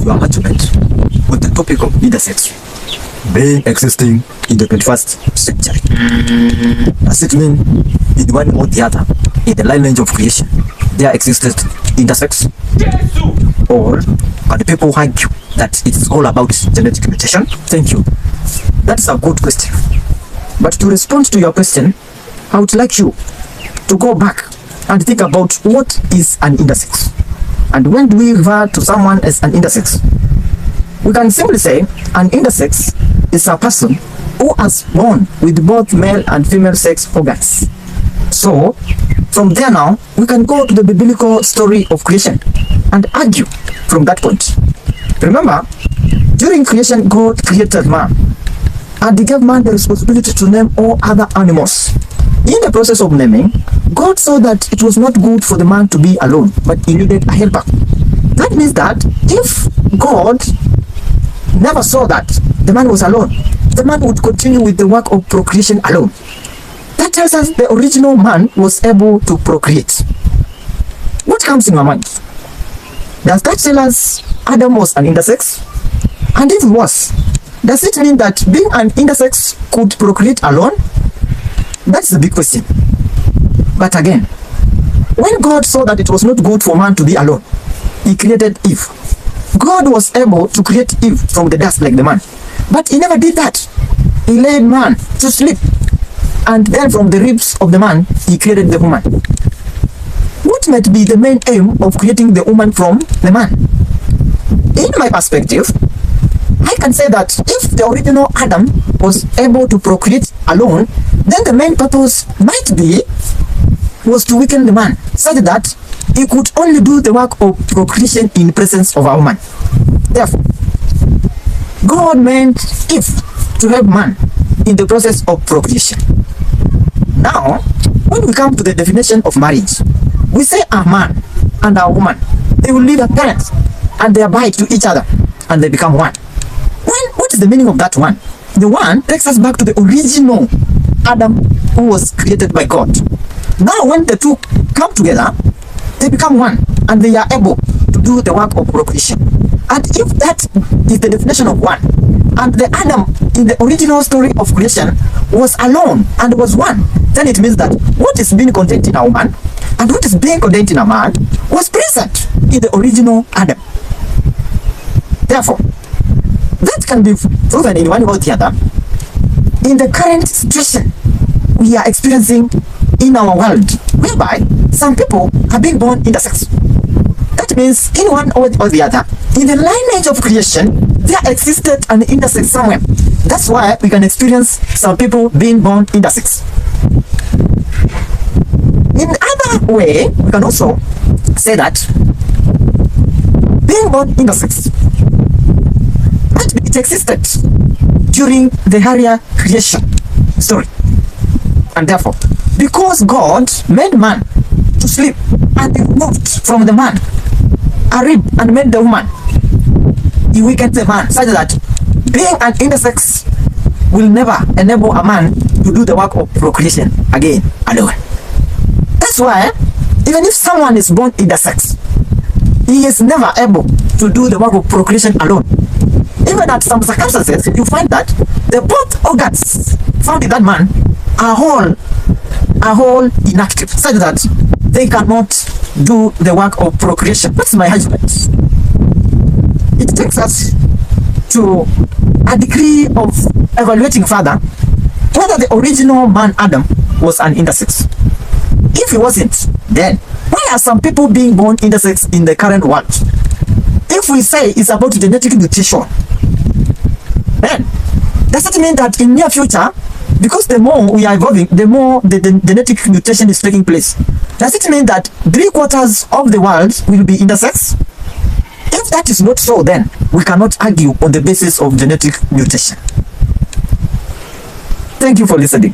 your argument on the topic of intersex being existing in the 21st century. Does it mean in one or the other, in the lineage of creation, there existed intersex? Or can the people argue that it's all about genetic mutation? Thank you. That's a good question. But to respond to your question, I would like you to go back and think about what is an intersex. And when do we refer to someone as an intersex? We can simply say an intersex is a person who is born with both male and female sex organs. So, from there now, we can go to the biblical story of creation and argue from that point. Remember, during creation, God created man, and he gave man the responsibility to name all other animals. In the process of naming, God saw that it was not good for the man to be alone, but he needed a helper. That means that if God never saw that the man was alone, the man would continue with the work of procreation alone. That tells us the original man was able to procreate. What comes in my mind? Does that tell us Adam was an intersex? And if he was, does it mean that being an intersex could procreate alone? That's the big question. But again, when God saw that it was not good for man to be alone, he created Eve. God was able to create Eve from the dust like the man. But he never did that. He laid man to sleep. And then from the ribs of the man, he created the woman. What might be the main aim of creating the woman from the man? In my perspective, I can say that if the original Adam was able to procreate alone, then the main purpose might be was to weaken the man, such that he could only do the work of procreation in presence of a woman. Therefore, God meant Eve to help man in the process of procreation. Now, when we come to the definition of marriage, we say a man and a woman, they will leave their parents and they abide to each other and they become one. What is the meaning of that one? The one takes us back to the original Adam who was created by God. Now when the two come together, they become one and they are able to do the work of procreation. And if that is the definition of one, and the Adam in the original story of creation was alone and was one, then it means that what is being contained in a woman and what is being contained in a man was present in the original Adam. Therefore, that can be proven in one way or the other. In the current situation we are experiencing in our world, whereby some people are being born intersex. That means in one or the other, in the lineage of creation, there existed an intersex somewhere. That's why we can experience some people being born intersex. In other way, we can also say that being born intersex, it existed during the earlier creation story. And therefore, because God made man to sleep and he removed from the man a rib and made the woman, he weakened the man such that being an intersex will never enable a man to do the work of procreation again alone. That's why even if someone is born intersex, he is never able to do the work of procreation alone. Even at some circumstances, you find that the both organs found in that man are all inactive, such that they cannot do the work of procreation. That's my argument. It takes us to a degree of evaluating further whether the original man Adam was an intersex. If he wasn't, then why are some people being born intersex in the current world? If we say it's about genetic mutation, then does it mean that in near future, because the more we are evolving, the more the genetic mutation is taking place, does it mean that 3/4 of the world will be intersex? If that is not so, then we cannot argue on the basis of genetic mutation. Thank you for listening.